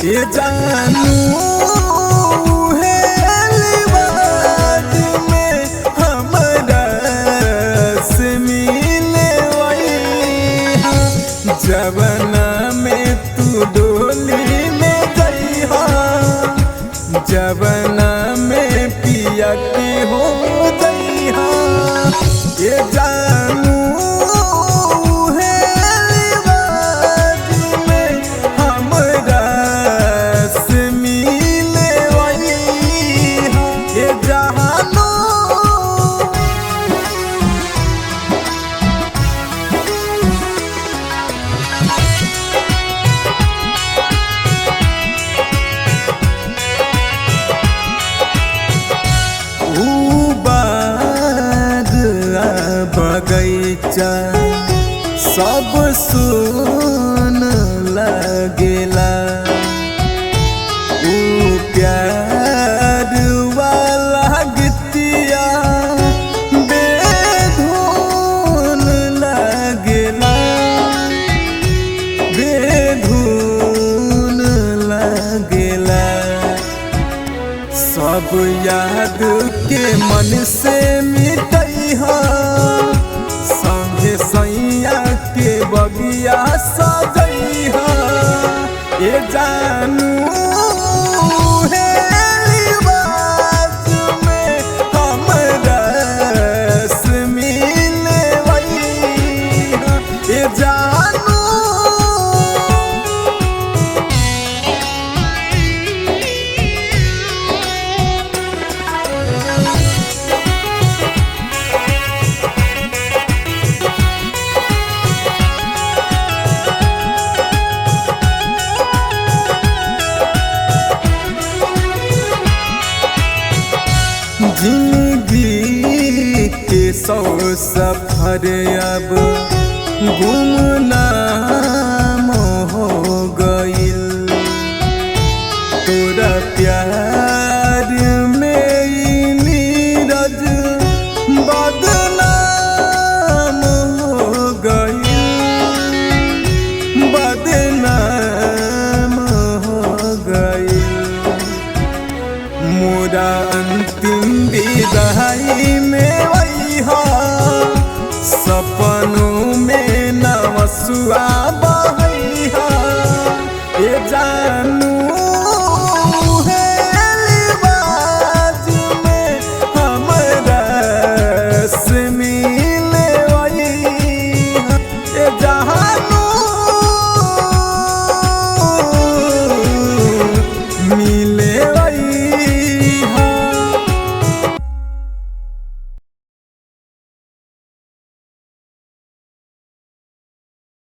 ये जानू है लिबाज में हमरा से मिले वही जवना में तू डोली में जइहा जवना में पिया के हो जइहा ये जानू बगैचा सब सुन लगेला ऊ प्यार वाला गीतिया बेधुन लगेला बेधुन लगेला सब याद के मन से मिटैहा सैया के बगिया सजैहा ये जानू है लिबाज में हमरा से मिले वही ये जानू जिंदगी के सौ सफर अब गुमनाम हो गइल तोरा प्यार में नीरज बदनाम हो गइल बदनाम हो गइल मोरा अंतिम विदाई में वही सपनों में नवसुआ